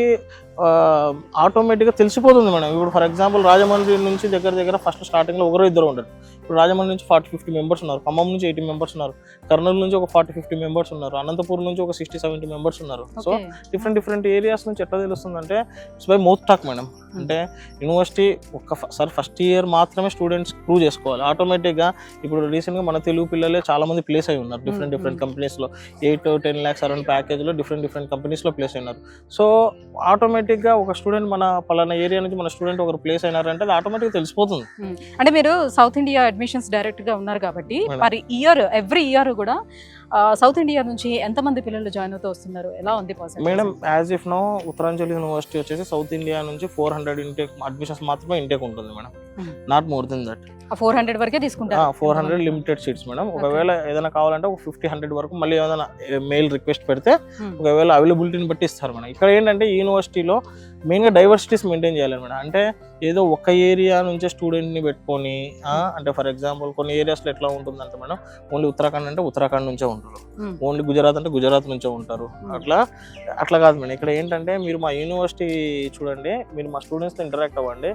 ఆటోమేటిక్గా తెలిసిపోతుంది మేడం. ఇప్పుడు ఫర్ ఎగ్జాంపుల్ రాజమండ్రి నుంచి దగ్గర ఫస్ట్ స్టార్టింగ్లో 1-2 ఉంటారు. ఇప్పుడు రాజమండ్రి నుంచి 40-50 మెంబర్స్ ఉన్నారు, ఖమ్మం నుంచి 80 మెంబర్స్ ఉన్నారు, కర్నూలు నుంచి ఒక 40-50 మెంబర్స్ ఉన్నారు, అనంతపురం నుంచి ఒక 60-70 మెంబర్స్ ఉన్నారు. సో డిఫరెంట్ ఏరియాస్ నుంచి ఎట్లా తెలుస్తుందంటే it's by mouth talk madam. అంటే యూనివర్సిటీ ఒక్కసారి ఫస్ట్ ఇయర్ మాత్రమే స్టూడెంట్స్ ప్రూవ్ చేసుకోవాలి. ఆటోమేటిక్గా ఇప్పుడు రీసెంట్గా మన తెలుగు పిల్లలే చాలా మంది ప్లేస్ అయి ఉన్నారు డిఫరెంట్ కంపెనీస్లో. 8-10 lakhs అరౌండ్ ప్యాకేజ్లో డిఫరెంట్ కంపెనీస్లో ప్లేస్ అయినారు. సో ఆటోమేటిక్గా ఒక స్టూడెంట్ మన పలానా ఏరియా నుంచి మన స్టూడెంట్ ఒకరు ప్లేస్ అయినారంటే అది ఆటోమేటిక్గా తెలిసిపోతుంది. అంటే మీరు సౌత్ ఇండియా అడ్మిషన్స్ డైరెక్ట్ గా ఉన్నారు కాబట్టి మరి ఎవ్రీ ఇయర్ కూడా సౌత్ ఇండియా నుంచి ఎంతమంది పిల్లలు జాయిన్ అవుతూ వస్తున్నారు? ఎలా ఉంది madam? As if no Uttaranchal university వచ్చేసి సౌత్ ఇండియా నుంచి 400 ఇంటేక్ అడ్మిషన్స్ మాత్రమే ఇంటేక్ ఉంటుంది madam, not more than that. 400 వరకే తీసుకుంటారు. 400 లిమిటెడ్ సీట్స్ మేడం. ఒకవేళ ఏదైనా కావాలంటే ఒక 50-100 వరకు మళ్ళీ ఏదైనా మెయిల్ రిక్వెస్ట్ పెడితే ఒకవేళ అవైలబిలిటీని బట్టి ఇస్తారు మేడం. ఇక్కడ ఏంటంటే యూనివర్సిటీలో మెయిన్గా డైవర్సిటీస్ మెయింటైన్ చేయాలి మేడం. అంటే ఏదో ఒక ఏరియా నుంచే స్టూడెంట్ని పెట్టుకొని అంటే ఫర్ ఎగ్జాంపుల్ కొన్ని ఏరియాస్లో ఎట్లా ఉంటుందంటే మేడం ఓన్లీ ఉత్తరాఖండ్ అంటే ఉత్తరాఖండ్ నుంచే ఉంటారు, ఓన్లీ గుజరాత్ అంటే గుజరాత్ నుంచే ఉంటారు. అట్లా కాదు మేడం. ఇక్కడ ఏంటంటే మీరు మా యూనివర్సిటీ చూడండి, మీరు మా స్టూడెంట్స్తో ఇంటరాక్ట్ అవ్వండి.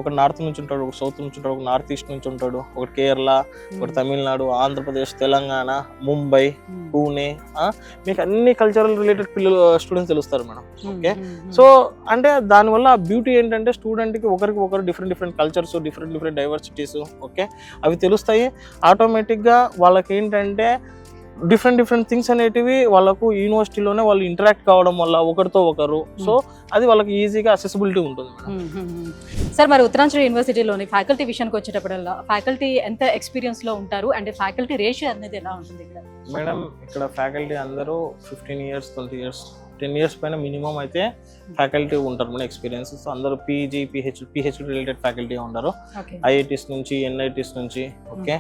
ఒక నార్త్ నుంచి ఉంటాడు, ఒక సౌత్ నుంచి ఉంటాడు, ఒక నార్త్ ఈస్ట్ నుంచి ఉంటాడు, ఒకటి కేరళ, ఒకటి తమిళనాడు, ఆంధ్రప్రదేశ్, తెలంగాణ, ముంబై, పూణే, మీకు అన్ని కల్చరల్ రిలేటెడ్ పిల్లలు స్టూడెంట్స్ తెలుస్తారు మేడం. ఓకే సో అంటే దానివల్ల బ్యూటీ ఏంటంటే స్టూడెంట్కి ఒకరికి different cultures, different diversities okay అవి తెలుస్తాయి. ఆటోమేటిక్గా వాళ్ళకి ఏంటంటే డిఫరెంట్ థింగ్స్ అనేటివి వాళ్ళకు యూనివర్సిటీలోనే వాళ్ళు ఇంటరాక్ట్ కావడం వల్ల ఒకరితో ఒకరు, సో అది వాళ్ళకి ఈజీగా అసెసిబిలిటీ ఉంటుంది మేడం. సార్ మరి ఉత్తరాంచల్ యూనివర్సిటీలోని ఫ్యాకల్టీ విషయానికి వచ్చేటప్పుడల్లా ఫ్యాకల్టీ ఎంత ఎక్స్పీరియన్స్లో ఉంటారు అండ్ ఫ్యాకల్టీ రేషియో అనేది ఎలా ఉంటుంది ఇక్కడ? మేడం ఇక్కడ ఫ్యాకల్టీ అందరూ 15 years 20 years 10 years పైన మినిమం అయితే ఫ్యాకల్టీ ఉంటారు మన ఎక్స్పీరియన్స్. సో అందరూ పీజీ పిహెచ్డి రిలేటెడ్ ఫ్యాకల్టీ ఉంటారు. ఐఐటీస్ నుంచి, ఎన్ఐటీస్ నుంచి, ఓకే,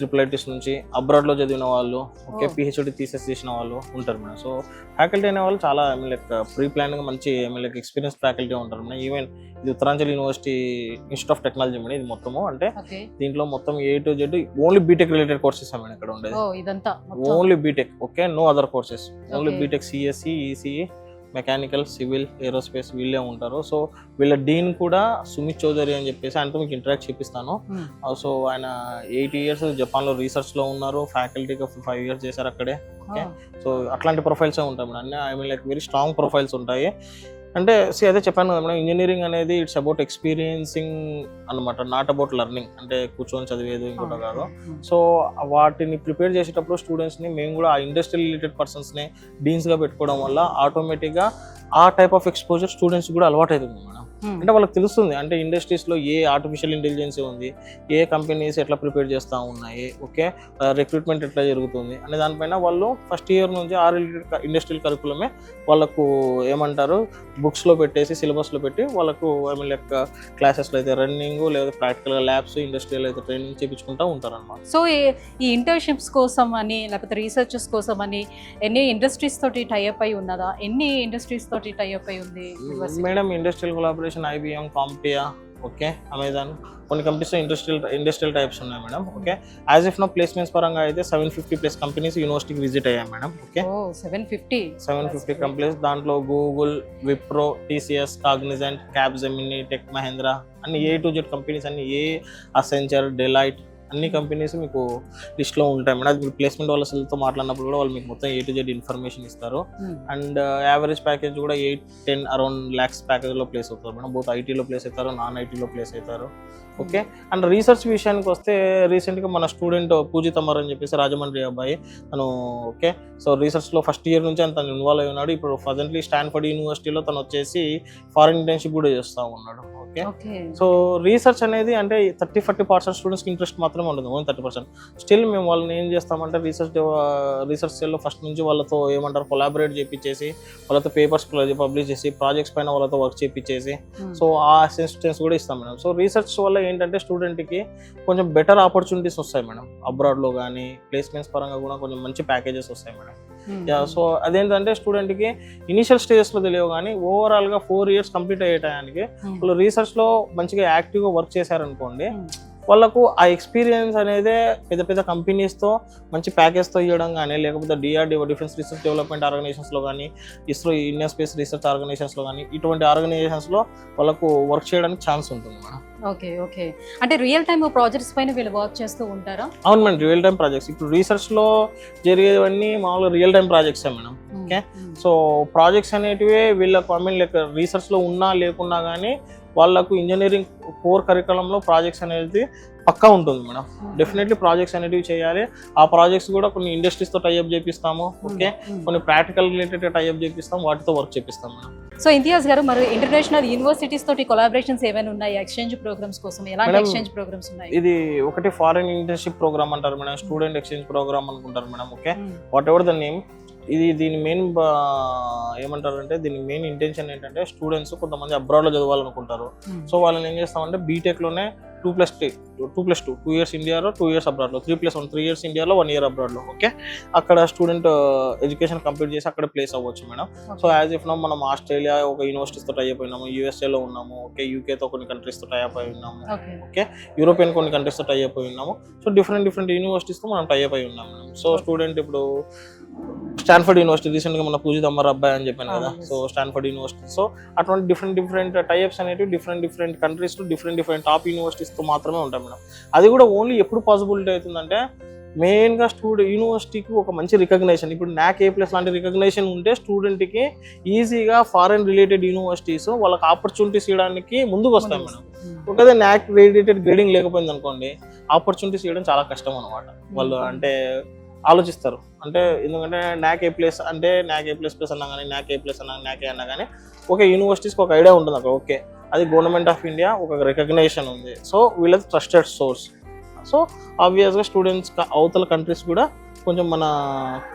IIITs నుంచి, అబ్రాడ్లో చదివిన వాళ్ళు, ఓకే, పిహెచ్డి థీసిస్ చేసిన వాళ్ళు ఉంటారు మేడం. సో ఫ్యాకల్టీ అనే వాళ్ళు చాలా లైక్ ప్రీ ప్లాన్గా మంచి లైక్ ఎక్స్పీరియన్స్ ఫ్యాకల్టీ ఉంటారు మేడం. ఈవెన్ ఇది Uttaranchal university institute of technology madam. ఇది మొత్తము అంటే దీంట్లో మొత్తం A to Z only BTech related courses madam ఇక్కడ ఉండేది. Only BTech, okay, no other courses, only BTech, CSC, ECE, mechanical, civil, aerospace వీళ్ళే ఉంటారు. సో వీళ్ళ డీన్ కూడా సుమిత్ చౌదరి అని చెప్పేసి ఆయనతో మీకు ఇంటరాక్ట్ చేపిస్తాను. సో ఆయన 8 years జపాన్లో రీసెర్చ్లో ఉన్నారు, ఫ్యాకల్టీగా 5 years చేశారు అక్కడే. ఓకే, సో అట్లాంటి ప్రొఫైల్సే ఉంటాయి మేడం. అన్ని లైక్ వెరీ స్ట్రాంగ్ ప్రొఫైల్స్ ఉంటాయి. అంటే అదే చెప్పాను కదా మేడం, ఇంజనీరింగ్ అనేది ఇట్స్ అబౌట్ ఎక్స్పీరియన్సింగ్ అనమాట, నాట్ అబౌట్ లెర్నింగ్. అంటే కూర్చొని చదివేది ఇంకోటి కాదు. సో వాటిని ప్రిపేర్ చేసేటప్పుడు స్టూడెంట్స్ని మేము కూడా ఆ ఇండస్ట్రీ రిలేటెడ్ పర్సన్స్ని డీన్స్గా పెట్టుకోవడం వల్ల ఆటోమేటిక్గా ఆ టైప్ ఆఫ్ ఎక్స్పోజర్ స్టూడెంట్స్ కూడా అలవాటు అవుతుంది మేడం. అంటే వాళ్ళకి తెలుస్తుంది అంటే ఇండస్ట్రీస్లో ఏ ఆర్టిఫిషియల్ ఇంటెలిజెన్స్ ఉంది, ఏ కంపెనీస్ ఎట్లా ప్రిపేర్ చేస్తూ ఉన్నాయి, ఓకే, రిక్రూట్మెంట్ ఎట్లా జరుగుతుంది అనే దానిపైన వాళ్ళు ఫస్ట్ ఇయర్ నుంచి ఆ రిలేటెడ్ ఇండస్ట్రియల్ కరికులమే వాళ్ళకు ఏమంటారు బుక్స్లో పెట్టేసి సిలబస్లో పెట్టి వాళ్ళకు లైక్ క్లాసెస్లో అయితే రన్నింగ్ లేదా ప్రాక్టికల్గా ల్యాబ్స్, ఇండస్ట్రియల్ అయితే ట్రైనింగ్ చేయించుకుంటూ ఉంటారు అన్నమాట. సో ఈ ఇంటర్న్షిప్స్ కోసం అని లేకపోతే రీసెర్చెస్ కోసం అని ఎన్ని ఇండస్ట్రీస్ తోటి టైఅప్ అయి ఉన్నదా? ఎన్ని ఇండస్ట్రీస్ తోటి టైఅప్ అయి ఉంది మేడం? ఇండస్ట్రియల్ కొలాబరేషన్ IBM, కాంపియా, ఓకే, అమెజాన్, కొన్ని కంపెనీస్ ఇండస్ట్రియల్ టైప్స్ ఉన్నాయి madam. Okay, as if no placements పరంగా అయితే 750+ కంపెనీస్ యూనివర్సిటీకి విజిట్ అయ్యాయి మేడం. Okay, 750 companies. దాంట్లో Google, Wipro, TCS, Cognizant, Capgemini, tech Mahindra అన్ని A to Z కంపెనీస్ అన్ని, అసెంచర్, డెలైట్ అన్ని కంపెనీస్ మీకు లిస్ట్లో ఉంటాయి మేడం. అది మీరు ప్లేస్మెంట్ వాళ్ళతో మాట్లాడినప్పుడు కూడా వాళ్ళు మీకు మొత్తం A to Z ఇన్ఫర్మేషన్ ఇస్తారు. అండ్ యావరేజ్ ప్యాకేజ్ కూడా 8-10 అరౌండ్ lakhs ప్యాకేజ్లో ప్లేస్ అవుతారు మేడం. బోత్ ఐటీలో ప్లేస్ అవుతారు, నాన్ ఐటీలో ప్లేస్ అవుతారు. ఓకే, అండ్ రీసెర్చ్ విషయానికి వస్తే రీసెంట్గా మన స్టూడెంట్ పూజిత్ అమర్ అని చెప్పేసి రాజమండ్రి అబ్బాయి తను, ఓకే, సో రీసెర్చ్లో ఫస్ట్ ఇయర్ నుంచి తను ఇన్వాల్వ్ అయి ఉన్నాడు. ఇప్పుడు ప్రజెంట్లీ స్టాన్ఫర్డ్ యూనివర్సిటీలో తను వచ్చేసి ఫారెన్ ఇంటర్న్షిప్ కూడా చేస్తూ ఉన్నాడు. ఓకే, సో రీసెర్చ్ అనేది అంటే 30-40% స్టూడెంట్స్కి ఇంట్రెస్ట్ మాత్రమే ఉంటుంది, ఓన్లీ 30%. స్టిల్ మేము వాళ్ళని ఏం చేస్తామంటే రీసెర్చ్ సెల్లో ఫస్ట్ నుంచి వాళ్ళతో ఏమంటారు కొలాబరేట్ చేయించేసి వాళ్ళతో పేపర్స్ పబ్లిష్ చేసి ప్రాజెక్ట్స్ పైన వాళ్ళతో వర్క్ చేయించేసి సో ఆ అసిస్టెన్స్ కూడా ఇస్తాం మేడం. సో రీసెర్చ్ వల్ల ఏంటంటే స్టూడెంట్కి కొంచెం బెటర్ ఆపర్చునిటీస్ వస్తాయి మేడం. అబ్రాడ్లో కానీ ప్లేస్మెంట్స్ పరంగా కూడా కొంచెం మంచి ప్యాకేజెస్ వస్తాయి మేడం. సో అదేంటంటే స్టూడెంట్కి ఇనిషియల్ స్టేజెస్లో తెలియవు కానీ ఓవరాల్గా 4 years కంప్లీట్ అయ్యే టయానికి వాళ్ళు రీసెర్చ్లో మంచిగా యాక్టివ్గా వర్క్ చేశారనుకోండి, వాళ్ళకు ఆ ఎక్స్పీరియన్స్ అనేది పెద్ద పెద్ద కంపెనీస్తో మంచి ప్యాకేజ్తో ఇవ్వడం కానీ, లేకపోతే DRDO డిఫెన్స్ రీసెర్చ్ డెవలప్మెంట్ ఆర్గనైజేషన్స్లో కానీ, ఇస్రో ఇండియన్ స్పేస్ రీసెర్చ్ ఆర్గనైజేషన్స్లో కానీ ఇటువంటి ఆర్గనైజేషన్స్లో వాళ్ళకు వర్క్ చేయడానికి ఛాన్స్ ఉంటుంది మేడం. ఓకే, అంటే రియల్ టైమ్ ప్రాజెక్ట్స్ పైన వీళ్ళు వర్క్ చేస్తూ ఉంటారా? అవును మేడం, రియల్ టైమ్ ప్రాజెక్ట్స్. ఇప్పుడు రీసెర్చ్లో జరిగేవన్నీ మామూలుగా రియల్ టైమ్ ప్రాజెక్ట్సే మేడం. ఓకే, సో ప్రాజెక్ట్స్ అనేటివి వీళ్ళకు లైక్ రీసెర్చ్లో ఉన్నా లేకున్నా కానీ వాళ్ళకు ఇంజనీరింగ్ కోర్ కరికులంలో ప్రాజెక్ట్స్ అనేది పక్కా ఉంటుంది మేడం. డెఫినెట్లీ ప్రాజెక్ట్స్ అనేటివి చేయాలి. ఆ ప్రాజెక్ట్స్ కూడా కొన్ని ఇండస్ట్రీస్తో టైఅప్ చేపిస్తాము. ఓకే, కొన్ని ప్రాక్టికల్ రిలేటెడ్ టైఅప్ చేపిస్తాం, వాటితో వర్క్ చేపిస్తాం మేడం. సో ఇంతియాజ్ గారు, మరి ఇంటర్నేషనల్ యూనివర్సిటీస్ తోటి కొలాబరేషన్స్ ఏమైనా ఉన్నాయి ఎక్స్చేంజ్ ప్రోగ్రామ్స్ కోసం? ఎలాంటి ఎక్స్చేంజ్ ప్రోగ్రామ్స్ ఉన్నాయి? ఇది ఒకటి ఫారెన్ ఇంటర్న్షిప్ ప్రోగ్రామ్ అంటారు మేడం, స్టూడెంట్ ఎక్స్చేంజ్ ప్రోగ్రామ్ అనుకుంటారు madam. Okay, what ever the name. దీని మెయిన్ ఏమంటారంటే దీని మెయిన్ ఇంటెన్షన్ ఏంటంటే స్టూడెంట్స్ కొంతమంది అబ్రాడ్లో చదవాలనుకుంటారు. సో వాళ్ళని ఏం చేస్తామంటే బీటెక్లోనే 2+2 2 years ఇండియాలో, 2 years అబ్రాడ్లో, 3+1 3 years ఇండియాలో, 1 year అబ్రాడ్లో. ఓకే, అక్కడ స్టూడెంట్ ఎడ్యుకేషన్ కంప్లీట్ చేసి అక్కడ ప్లేస్ అవ్వచ్చు madam. So as if no మనం ఆస్ట్రేలియా ఒక యూనివర్సిటీస్తో టైఅప్ అయినాము, USAలో ఉన్నాము, ఓకే, యూకేతో కొన్ని కంట్రీస్తో టైఅప్ అయి ఉన్నాము, ఓకే, యూరోపియన్ కొన్ని కంట్రీస్తో టైఅప్ అయి ఉన్నాము. సో డిఫరెంట్ యూనివర్సిటీస్తో మనం టైఅప్ అయి ఉన్నాము మేడం. సో స్టూడెంట్ ఇప్పుడు స్టాన్ఫర్డ్ యూనివర్సిటీ రీసెంట్గా మన పూజిత్ అమర్ అబ్బాయి అని చెప్పాను కదా, సో స్టాన్ఫర్డ్ యూనివర్సిటీ. సో అటువంటి డిఫరెంట్ టైప్స్ అనేవి డిఫరెంట్ కంట్రీస్లో డిఫరెంట్ టాప్ యూనివర్సిటీస్తో మాత్రమే ఉంటాయి మేడం. అది కూడా ఓన్లీ ఎప్పుడు పాసిబిలిటీ అవుతుందంటే మెయిన్గా యూనివర్సిటీకి ఒక మంచి రికగ్నేషన్, ఇప్పుడు NAC A+ లాంటి రికగ్నేషన్ ఉంటే స్టూడెంట్కి ఈజీగా ఫారెన్ రిలేటెడ్ యూనివర్సిటీస్ వాళ్ళకి ఆపర్చునిటీస్ ఇవ్వడానికి ముందుకు వస్తాయి మేడం. ఒకదే NAC రిలేటెడ్ గ్రేడింగ్ లేకపోయింది అనుకోండి, ఆపర్చునిటీస్ ఇవ్వడం చాలా కష్టం అనమాట. వాళ్ళు అంటే ఆలోచిస్తారు, అంటే ఎందుకంటే NAC A+ అంటే NAC A++ అన్నా కానీ NAC A+ అన్నా NAC A అన్నా కానీ ఓకే, యూనివర్సిటీస్కి ఒక ఐడియా ఉంటుంది అక్కడ. ఓకే, అది గవర్నమెంట్ ఆఫ్ ఇండియా ఒక రికగ్నేషన్ ఉంది, సో వీళ్ళది ట్రస్టెడ్ సోర్స్. సో ఆబ్వియస్గా స్టూడెంట్స్ అవతల కంట్రీస్ కూడా కొంచెం మన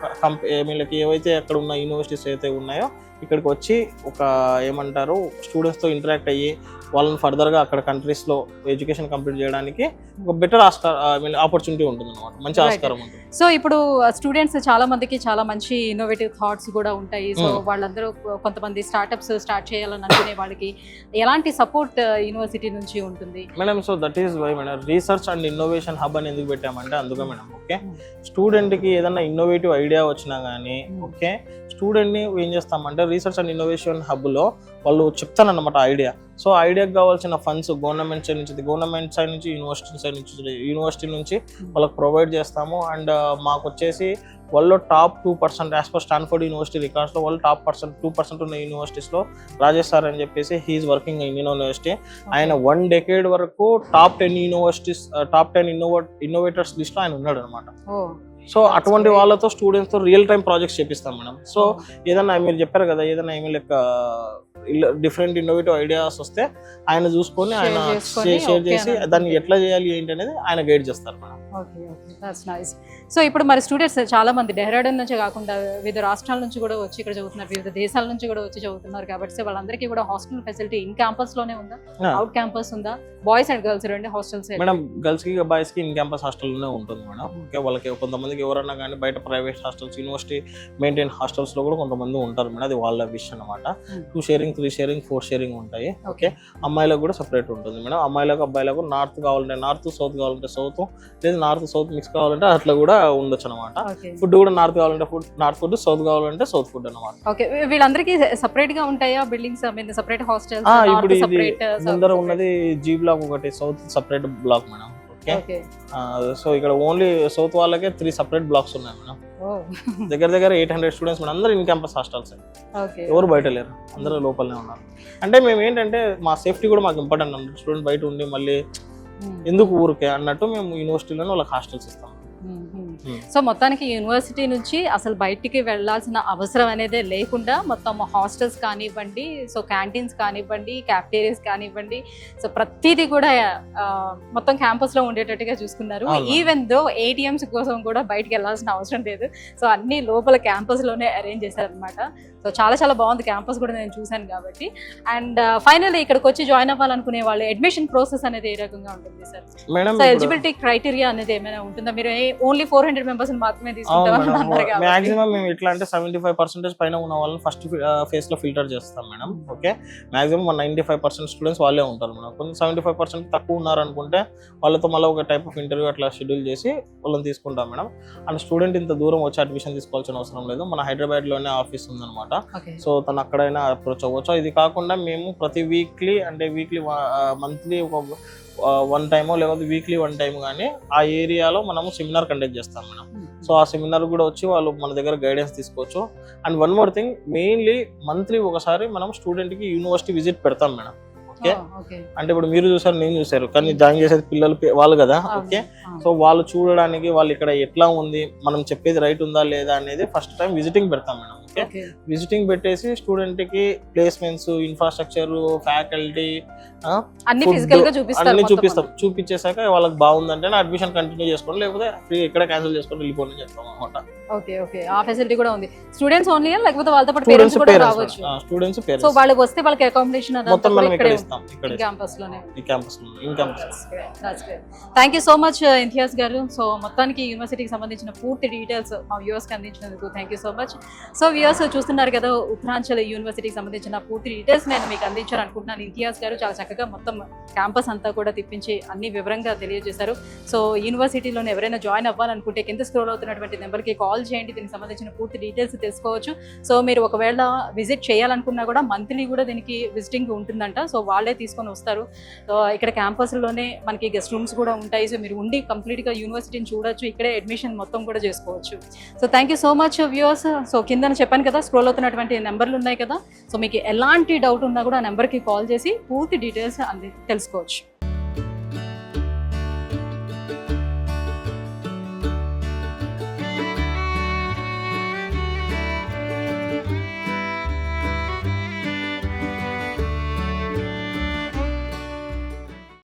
వీళ్ళకి ఏవైతే అక్కడ ఉన్న యూనివర్సిటీస్ అయితే ఉన్నాయో ఇక్కడికి వచ్చి ఒక ఏమంటారు స్టూడెంట్స్తో ఇంటరాక్ట్ అయ్యి వాళ్ళని ఫర్దర్గా అక్కడ కంట్రీస్లో ఎడ్యుకేషన్ కంప్లీట్ చేయడానికి ఒక బెటర్ ఆపర్చునిటీ ఉంటుంది అనమాట, మంచి ఆస్కారం ఉంటుంది. సో ఇప్పుడు స్టూడెంట్స్ చాలా మందికి చాలా మంచి ఇన్నోవేటివ్ థాట్స్ కూడా ఉంటాయి. సో వాళ్ళందరూ కొంతమంది స్టార్ట్అప్స్ స్టార్ట్ చేయాలని అనుకునే వాళ్ళకి ఎలాంటి సపోర్ట్ యూనివర్సిటీ నుంచి ఉంటుంది madam? So that is why madam research and innovation hub అని ఎందుకు పెట్టామంటే అందుకే మేడం. ఓకే, స్టూడెంట్కి ఏదైనా ఇన్నోవేటివ్ ఐడియా వచ్చినా కానీ ఓకే స్టూడెంట్ని ఏం చేస్తామంటే రీసెర్చ్ అండ్ ఇన్నోవేషన్ హబ్లో వాళ్ళు చెప్తానన్నమాట ఐడియా. సో ఐడియాకి కావాల్సిన ఫండ్స్ గవర్నమెంట్ సైడ్ నుంచి యూనివర్సిటీ నుంచి వాళ్ళకి ప్రొవైడ్ చేస్తాము. అండ్ మాకు వచ్చేసి వాళ్ళు top 2% as per Stanford university రికార్డ్స్లో వాళ్ళు టాప్ 2% ఉన్న యూనివర్సిటీస్లో రాజేష్ సార్ అని చెప్పేసి హీఈస్ వర్కింగ్ ఇండియన్ యూనివర్సిటీ. ఆయన 1 decade వరకు టాప్ 10 యూనివర్సిటీస్ టాప్ 10 ఇన్నోవేటర్స్ లిస్ట్లో ఆయన ఉన్నాడు అనమాట. సో అటువంటి వాళ్ళతో స్టూడెంట్స్తో రియల్ టైం ప్రాజెక్ట్స్ చేపిస్తాం మేడం. సో ఏదన్నా మీరు చెప్పారు కదా, ఏదైనా ఏమి లెక్క డిఫరెంట్ ఇన్నోవేటివ్ ఐడియాస్ వస్తే ఆయన చూసుకొని ఆయన షేర్ చేసి దాన్ని ఎట్లా చేయాలి ఏంటి అనేది ఆయన గైడ్ చేస్తారు madam. Okay okay, that's nice. So ఇప్పుడు మరి స్టూడెంట్స్ చాలా మంది డెహ్రాడూన్ నుంచి కాకుండా వివిధ రాష్ట్రాల నుంచి కూడా వచ్చి ఇక్కడ చదువుతున్నారు, వివిధ దేశాల నుంచి కూడా వచ్చి చదువుతున్నారు కాబట్టి సో వాళ్ళందరికీ కూడా హాస్టల్ ఫెసిలిటీ ఇన్ క్యాంపస్ లోనే ఉందా, అవుట్ క్యాంపస్ ఉందా? బాయ్స్ అండ్ గర్ల్స్ రెండు హాస్టల్స్ మేడం. గర్ల్స్ కి బాయ్స్ కి ఇన్ క్యాంపస్ హాస్టల్లోనే ఉంటుంది మేడం. ఓకే, వాళ్ళకి కొంతమందికి ఎవరన్నా కానీ బయట private hostels university maintain hostels లో కూడా కొంతమంది ఉంటారు మేడం, అది వాళ్ళ విష్ అనమాట. 2 sharing 3 sharing 4 sharing ఉంటాయి. ఓకే, అమ్మాయిలకు కూడా సపరేట్ ఉంటుంది మేడం. అమ్మాయిలకు అబ్బాయిలకు నార్త్ కావాలంటే నార్త్, సౌత్ కావాలంటే సౌత్, లేదా నార్త్ సౌత్ మిక్స్ కావాలంటే అట్లా కూడా ఉండొచ్చు అనమాట. ఫుడ్ కూడా నార్త్ కావాలంటే నార్త్ ఫుడ్, సౌత్ కావాలంటే సౌత్ ఫుడ్ అనమాట. ఓకే, వీళ్ళందరికీ సెపరేట్ గా ఉంటాయా బిల్డింగ్స్, సెపరేట్ హాస్టల్స్? ఇప్పుడు ఇది ముందర ఉన్నది జీ బ్లాక్ ఒకటి, south separate block madam. Okay, so ఇక్కడ ఓన్లీ సౌత్ వాళ్ళకే 3 separate బ్లాక్స్ ఉన్నాయి మేడం. దగ్గర 800 స్టూడెంట్స్ మేడం, అందరూ ఇన్ క్యాంపస్ హాస్టల్స్, ఎవరు బయట లేరు, అందరూ లోపలనే ఉన్నారు. అంటే మేము ఏంటంటే మా సేఫ్టీ కూడా మాకు ఇంపార్టెంట్ అన్నట్టు, స్టూడెంట్ బయట ఉండి మళ్ళీ ఎందుకు ఊరికే అన్నట్టు మేము యూనివర్సిటీలోనే వాళ్ళకి హాస్టల్స్ ఇస్తాం. సో మొత్తానికి యూనివర్సిటీ నుంచి అసలు బయటికి వెళ్ళాల్సిన అవసరం అనేది లేకుండా మొత్తం హాస్టల్స్ కానివ్వండి, సో క్యాంటీన్స్ కానివ్వండి, క్యాఫ్టేరియాస్ కానివ్వండి, సో ప్రతిదీ కూడా మొత్తం క్యాంపస్లో ఉండేటట్టుగా చూసుకున్నారు. ఈవెన్ దో ATMs కోసం కూడా బయటికి వెళ్ళాల్సిన అవసరం లేదు. సో అన్ని లోపల క్యాంపస్లోనే అరేంజ్ చేశారనమాట. సో చాలా బాగుంది క్యాంపస్ కూడా, నేను చూశాను కాబట్టి. అండ్ ఫైనల్లీ ఇక్కడికి వచ్చి జాయిన్ అవ్వాలనుకునే వాళ్ళు అడ్మిషన్ ప్రాసెస్ అనేది ఏ రకంగా ఉంటుంది సార్? సో ఎలిజిబిలిటీ క్రైటీరియా అనేది ఏమైనా ఉంటుందా? మీరు ఓన్లీ 400 members మాత్రమే తీసుకుంటారు? మాక్సిమం మేము ఎట్లా అంటే 75% పైన ఉన్న వాళ్ళని ఫస్ట్ ఫేజ్ లో ఫిల్టర్ చేస్తాం మేడం. ఓకే, మాక్సిమం 95% స్టూడెంట్స్ వాళ్ళే ఉంటారు మేడం. కొంచెం 75% తక్కువ ఉన్నారనుకుంటే వాళ్ళతో మళ్ళీ ఒక టైప్ ఆఫ్ ఇంటర్వ్యూ అట్లా షెడ్యూల్ చేసి వాళ్ళని తీసుకుంటాం మేడం. అండ్ స్టూడెంట్ ఇంత దూరం వచ్చి అడ్మిషన్ తీసుకోవాల్సిన అవసరం లేదు, మన హైదరాబాద్ లోనే ఆఫీస్ ఉందన్నమాట. సో తను అక్కడైనా అప్రోచ్ అవ్వచ్చు. ఇది కాకుండా మేము ప్రతి వీక్లీ అంటే మంత్లీ ఒక 1 time లేకపోతే వీక్లీ 1 time కానీ ఆ ఏరియాలో మనము సెమినార్ కండక్ట్ చేస్తాం మేడం. సో ఆ సెమినార్ కూడా వచ్చి వాళ్ళు మన దగ్గర గైడెన్స్ తీసుకోవచ్చు. And one more thing, mainly monthly ఒకసారి మనం స్టూడెంట్కి యూనివర్సిటీ విజిట్ పెడతాం మేడం. ఓకే, అంటే ఇప్పుడు మీరు చూసారు, నేను చూసారు, కానీ జాయిన్ చేసేది పిల్లలు వాళ్ళు కదా. ఓకే, సో వాళ్ళు చూడడానికి వాళ్ళు ఇక్కడ ఎట్లా ఉంది, మనం చెప్పేది రైట్ ఉందా లేదా అనేది ఫస్ట్ టైం విజిటింగ్ పెడతాం మేడం. ఓకే, విజిటింగ్ పెట్టేసి స్టూడెంట్ కి ప్లేస్మెంట్స్, ఇన్ఫ్రాస్ట్రక్చర్, ఫ్యాకల్టీ అన్ని చూపిస్తాం. చూపించేసాక వాళ్ళకి బాగుందంటే అడ్మిషన్ కంటిన్యూ చేసుకోండి, లేకపోతే ఫ్రీ ఇక్కడ క్యాన్సిల్ చేసుకొని వెళ్ళిపోండి చెప్తాం అనమాట. ఓకే ఓకే, ఆ ఫెసిలిటీ కూడా ఉంది. స్టూడెంట్స్ ఓన్లీ లేకపోతే వాళ్ళతో పాటు పేరెంట్స్ కూడా రావచ్చు? Students parents. సో వాళ్ళు వస్తే వాళ్ళకి అకామిడేషన్ మొత్తం మనం ఇక్కడ ఇస్తాం, ఇక్కడ క్యాంపస్ లోనే. ఈ క్యాంపస్ లో, in campus. Thank you so much Imtiaz గారు. సో మొత్తానికి యూనివర్సిటీకి సంబంధించిన పూర్తి డీటెయిల్స్ మా వ్యూవర్స్ కి అందించినందుకు thank you so much. So viewers చూస్తున్నారు కదా, ఉత్తరాంచల్ యూనివర్సిటీకి సంబంధించిన పూర్తి డీటెయిల్స్ నేను మీకు అందించాలనుకుంటున్నాను. ఇంతియాజ్ గారు చాలా చక్కగా మొత్తం క్యాంపస్ అంతా కూడా తిప్పించి అన్ని వివరంగా తెలియజేశారు. సో యూనివర్సిటీలోనే ఎవరైనా జాయిన్ అవ్వాలనుకుంటే కింద స్క్రోల్ అవుతున్నటువంటి నెంబర్కి కాల్ చేయండి, దీనికి సంబంధించిన పూర్తి డీటెయిల్స్ తెలుసుకోవచ్చు. సో మీరు ఒకవేళ విజిట్ చేయాలనుకున్నా కూడా మంత్లీ కూడా దీనికి విజిటింగ్ ఉంటుందంట. సో వాళ్ళే తీసుకొని వస్తారు. సో ఇక్కడ క్యాంపస్లోనే మనకి గెస్ట్ రూమ్స్ కూడా ఉంటాయి. సో మీరు ఉండి కంప్లీట్గా యూనివర్సిటీని చూడొచ్చు, ఇక్కడే అడ్మిషన్ మొత్తం కూడా చేసుకోవచ్చు. So thank you so much viewers. So కింద చెప్పాను కదా, స్క్రోల్ అవుతున్నటువంటి నెంబర్లు ఉన్నాయి కదా, సో మీకు ఎలాంటి డౌట్ ఉన్నా కూడా ఆ నెంబర్కి కాల్ చేసి పూర్తి డీటెయిల్స్ తెలుసుకోవచ్చు.